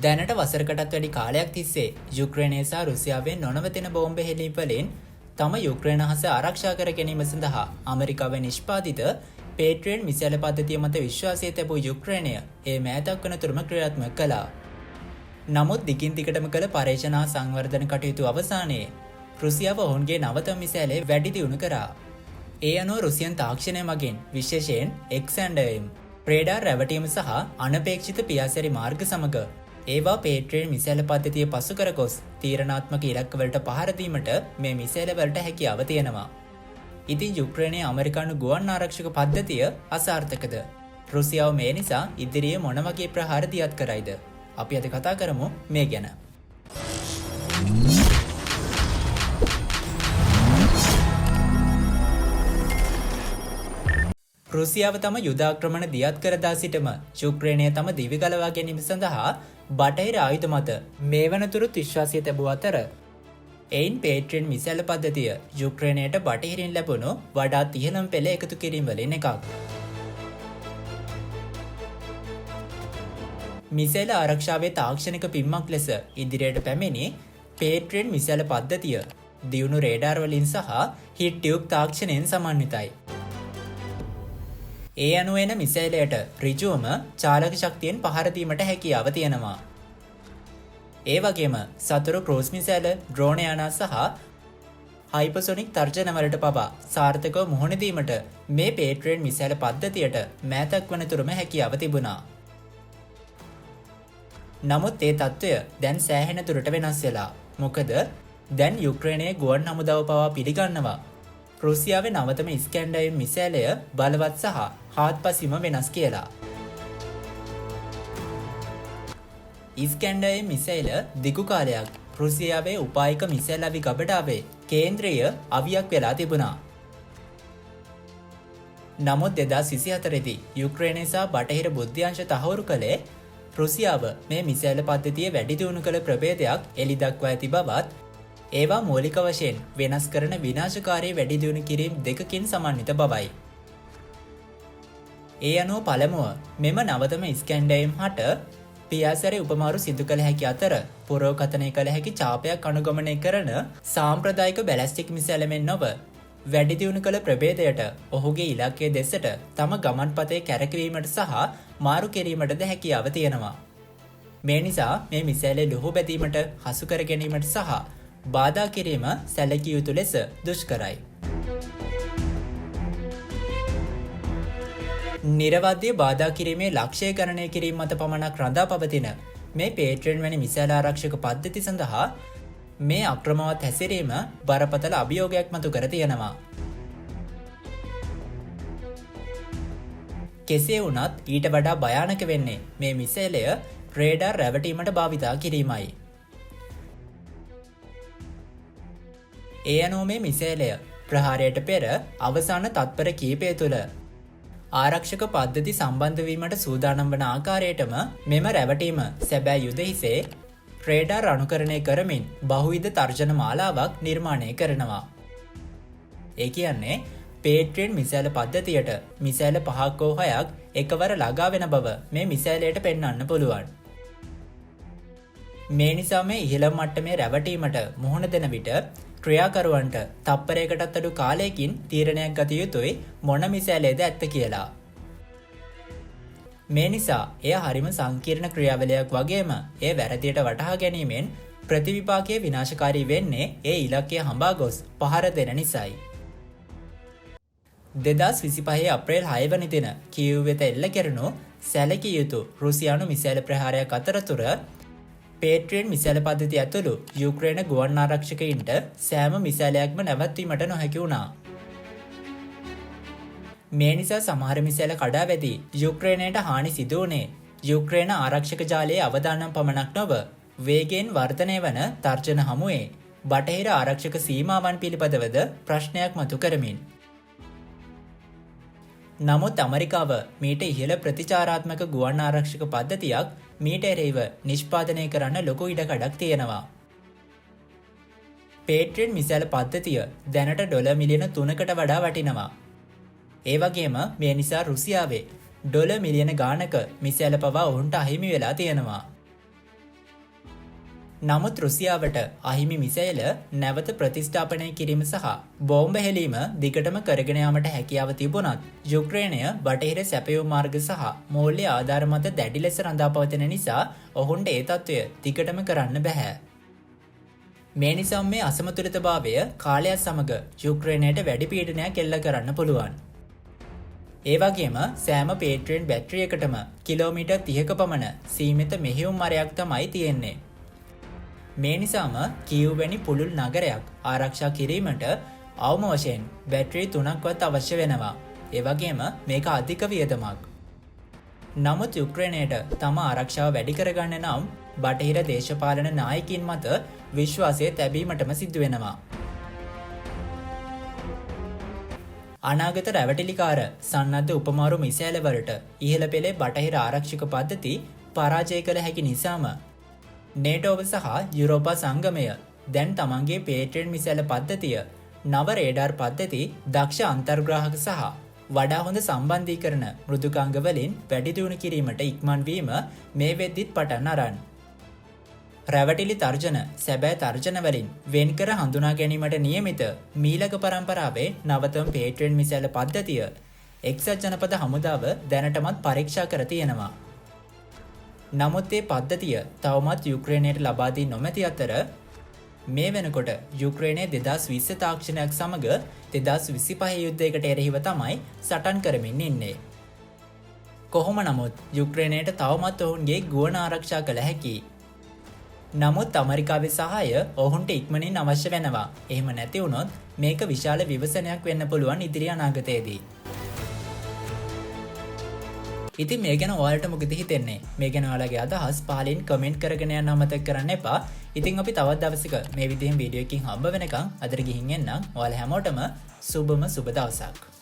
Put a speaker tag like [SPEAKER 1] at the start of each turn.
[SPEAKER 1] දැනට වසරකටත් වැඩි කාලයක් තිස්සේ යුක්‍රේනය සහ රුසියාවෙන් නොනවතින බෝම්බ හෙළීම්වලින් තම යුක්‍රේන අහස ආරක්ෂා කර ගැනීම සඳහා ඇමරිකාවෙන් නිෂ්පාදිත පේට්‍රියට් මිසයිල් පද්ධතිය මත විශ්වාසය තැබූ යුක්‍රේනය ඒ මෑතක් වන තුරුම ක්‍රියාත්මක කළා. නමුත් දිගින් දිගටම කළ පරීක්ෂණ හා සංවර්ධන කටයුතු අවසානයේ රුසියාව ඔවුන්ගේ නවතම මිසයිලය වැඩි දියුණු කරා. ඒ අනුව රුසියන් තාක්ෂණය මගින් විශේෂයෙන් එක්සැන්ඩර්ම් රේඩාර් රැවටීම සහ අනපේක්ෂිත පියාසැරි මාර්ග සමග ඒවා පේට්‍රියට් මිසයිල් පද්ධතිය පසු කර ගොස් තීරණාත්මක ඉලක්කවලට පහර දීමට මේ මිසයිල් වලට හැකියාව තියෙනවා. ඉතින් යුක්‍රේනයේ ඇමරිකානු ගුවන් ආරක්ෂක පද්ධතිය අසාර්ථකද? රුසියාව මේ නිසා ඉදිරියේ මොන වගේ ප්‍රහාර දියත් කරයිද? අපි අද කතා කරමු මේ ගැන. රුසියාව තම යුදාක්‍රමණ දියත් කරදා සිටම යුක්‍රේනය තම දිවි ගලවා ගැනීම සඳහා බටහිර ආයුධ මත මේ වනතුරුත් විශ්වාසය තැබූ අතර එයින් පේට්‍රියට් මිසයිල් පද්ධතිය යුක්‍රේනයට බටහිරින් ලැබුණු වඩාත් ඉහළම පෙළ එකතු කිරීම වලින් එකක්. මිසයිල් ආරක්ෂාවේ තාක්ෂණික පිම්මක් ලෙස ඉදිරියට පැමිණි පේට්‍රියට් මිසයිල් පද්ධතිය දියුණු රේඩාර් වලින් සහ හිට් ටියුබ් තාක්ෂණයෙන් සමන්විතයි. ඒ අනුව එන මිසයිලයට ඍජුවම චාලක ශක්තියෙන් පහර දීමට හැකියාව තියෙනවා. ඒ වගේම සතුරු ක්‍රූස් මිසයිල, ඩ්‍රෝන යානා සහ හයිපර්සොනික් තර්ජන වලට පවා සාර්ථකව මුහුණ දීමට මේ පේට්‍රියට් මිසයිල් පද්ධතියට මෑතක් වනතුරුම හැකියාව තිබුණා. නමුත් ඒ තත්ත්වය දැන් සෑහෙන දුරට වෙනස් වෙලා. මොකද දැන් යුක්‍රේනයේ ගුවන් හමුදාව පවා පිළිගන්නවා රුසියාවේ නවතම ඉස්කැන්ඩර්ම් මිසයිලය බලවත් සහ හාත්පසින්ම වෙනස් කියලා. ඉස්කැන්ඩර්ම් මිසයිල දිගු කාලයක් රුසියාවේ උපායක මිසයිල් අවි ගබඩාවේ කේන්ද්‍රීය අවියක් වෙලා තිබුණා. නමුත් 2024 දී යුක්‍රේනය සහ බටහිර බුද්ධ්‍යංශ තහවුරු කළේ රුසියාව මේ මිසයිල් පද්ධතිය වැඩි දියුණු කළ ප්‍රභේදයක් එළි දක්වා ඇති බවත් ඒවා මූලික වශයෙන් වෙනස් කරන විනාශකාරී වැඩි දියුණු කිරීම් දෙකකින් සමන්විත බවයි. ඒ අනුව පළමුව මෙම නවතම ඉස්කැන්ඩර්ම් හට පියාසැරි උපමාරු සිදු කළ හැකි අතර පුරෝකථනය කළ හැකි ඡාපයක් අනුගමනය කරන සාම්ප්‍රදායික බැලස්ටික් මිසයිල මෙන් නොව වැඩි දියුණු කළ ප්‍රභේදයට ඔහුගේ ඉලක්කය දෙසට තම ගමන්පතේ කැරකවීමට සහ මාරු කිරීමටද හැකියාව තියෙනවා. මේ නිසා මේ මිසයිලය ලුහු බැදීමට හසු කර ගැනීමට සහ බාධා කිරීම සැලකිය යුතු ලෙස දුෂ්කරයි. නිරවද්‍ය බාධා කිරීමේ ලක්ෂය ගණනය කිරීම මත පමණක් රඳා පවතින මේ පේට්‍රියට් වැනි මිසයිල් ආරක්ෂක පද්ධති සඳහා මේ අක්‍රමවත් හැසිරීම බරපතල අභියෝගයක් මතු කර තියෙනවා. කෙසේ වුණත් ඊට වඩා භයානක වෙන්නේ මේ මිසයිලය රේඩාර් රැවටීමට භාවිතා කිරීමයි. ඒ අනුව මේ මිසයිලය ප්‍රහාරයට පෙර අවසාන තත්පර කීපය තුළ ආරක්ෂක පද්ධති සම්බන්ධ වීමට සූදානම් වන ආකාරයටම මෙම රැවටීම සැබෑ යුද හිසේ රේඩාර් අනුකරණය කරමින් බහුවිධ තර්ජන මාලාවක් නිර්මාණය කරනවා. ඒ කියන්නේ පේට්‍රියට් මිසයිල් පද්ධතියට මිසයිල් 5ක් හෝ 6ක් එකවර ළඟා වෙන බව මේ මිසයිලයට පෙන්වන්න පුළුවන්. මේ නිසා මේ ඉහළ මට්ටමේ රැවටීමට මුහුණ දෙන විට ක්‍රියාකරුවන්ට තප්පරයකටත් අඩු කාලයකින් තීරණයක් ගත යුතුයි මොන මිසයිලයද ඇත්ත කියලා. මේ නිසා එය හරිම සංකීර්ණ ක්‍රියාවලියක් වගේම එය වැරදියට වටහා ගැනීමෙන් ප්‍රතිවිපාකයේ විනාශකාරී වෙන්නේ ඒ ඉලක්කය හඹා ගොස් පහර දෙන නිසායි. 2025 අප්‍රේල් 6 වන දින කීව් වෙත එල්ල කෙරුණු සැලකිය යුතු රුසියානු මිසයිල් ප්‍රහාරයක් අතරතුර පේට්‍රියට් මිසයිල් පද්ධතිය ඇතුළු යුක්‍රේන ගුවන් ආරක්ෂකයින්ට සෑම මිසයිලයක්ම නැවැත්වීමට නොහැකි වුණා. මේ නිසා සමහර මිසයිල කඩා වැදී යුක්‍රේනයට හානි සිදු වුණේ යුක්‍රේන ආරක්ෂක ජාලයේ අවදානම් පමණක් නොව වේගයෙන් වර්ධනය වන තර්ජන හමුවේ බටහිර ආරක්ෂක සීමාවන් පිළිබඳවද ප්‍රශ්නයක් මතු කරමින්. නමුත් ඇමරිකාව මීට ඉහළ ප්‍රතිචාරාත්මක ගුවන් ආරක්ෂක පද්ධතියක් මීට එරෙහිව නිෂ්පාදනය කරන්න ලොකු ඉඩකඩක් තියෙනවා. පේට්‍රියට් මිසයිල් පද්ධතිය දැනට ඩොලර් මිලියන 3කට වඩා වටිනවා. ඒ වගේම මේ නිසා රුසියාවේ ඩොලර් මිලියන ගානක මිසයිල් පවා ඔවුන්ට අහිමි වෙලා තියෙනවා. නමුත් රුසියාවට අහිමි මිසයිල නැවත ප්‍රතිස්ථාපනය කිරීම සහ බෝම්බ හෙලීම දිගටම කරගෙන යාමට හැකියාව තිබුණත් යුක්‍රේනය බටහිර සැපයුම් මාර්ග සහ මූල්‍ය ආධාර මත දැඩි ලෙස රඳා පවතින නිසා ඔවුන්ට ඒ තත්ත්වය දිගටම කරන්න බැහැ. මේ නිසා මේ අසමතුලිතභාවය කාලයත් සමග යුක්‍රේනයට වැඩි පීඩනයක් එල්ල කරන්න පුළුවන්. ඒ වගේම සෑම පේට්‍රියන් බැටරියකටම කිලෝමීටර් 30ක පමණ සීමිත මෙහෙයුම් මරයක් තමයි තියෙන්නේ. මේ නිසාම කීව් වැනි පුළුල් නගරයක් ආරක්ෂා කිරීමට අවම වශයෙන් බැටරි 3ක්වත් අවශ්‍ය වෙනවා. ඒ වගේම මේක අධික වියදමක්. නමුත් යුක්‍රේනයට තම ආරක්ෂාව වැඩි කරගන්න නම් බටහිර දේශපාලන නායකින් මත විශ්වාසය තැබීමටම සිදු වෙනවා. අනාගත රැවටිලිකාර සන්නද්ධ උපමාරු මිසයිල වලට ඉහළ පෙළේ බටහිර ආරක්ෂක පද්ධති පරාජය කළ හැකි නිසාම නේටෝව සහ යුරෝපා සංගමය දැන් තමන්ගේ පේට්‍රියන් මිසයිල පද්ධතිය නව රේඩාර් පද්ධති දක්ෂ අන්තර්ග්‍රාහක සහ වඩා හොඳ සම්බන්ධීකරණ මෘදුකාංග වලින් වැඩි දියුණු කිරීමට ඉක්මන් වීම මේ වෙද්දිත් පටන් අරන්. රැවටිලි තර්ජන සැබෑ තර්ජන වලින් වෙන්කර හඳුනා ගැනීමට නියමිත මීළඟ පරම්පරාවේ නවතම පේට්‍රියන් මිසයිල පද්ධතිය එක්සත් ජනපද හමුදාව දැනටමත් පරීක්ෂා කර තියෙනවා. නමුත් මේ පද්ධතිය තවමත් යුක්‍රේනයට ලබා දී නොමැති අතර මේ වෙනකොට යුක්‍රේනයේ 2020 තාක්ෂණයක් සමග 2025 යුද්ධයකට එරෙහිව තමයි සටන් කරමින් ඉන්නේ. කොහොම නමුත් යුක්‍රේනයට තවමත් ඔවුන්ගේ ගුවන් ආරක්ෂා කළ හැකියි. නමුත් ඇමරිකාවේ සහාය ඔවුන්ට ඉක්මනින් අවශ්‍ය වෙනවා. එහෙම නැති වුණොත් මේක විශාල විවසනයක් වෙන්න පුළුවන් ඉදිරි අනාගතයේදී. ඉතින් මේ ගැන ඔයාලට මොකද හිතෙන්නේ? මේ ගැන ඔයාලගේ අදහස් පහලින් කමෙන්ට් කරගෙන යන්න අමතක කරන්න එපා. ඉතින් අපි තවත් දවසක මේ විදිහෙන් වීඩියෝ එකකින් හම්බ වෙනකන් අදට ගිහින් එන්නම්. ඔයාලා හැමෝටම සුබම සුබ දවසක්.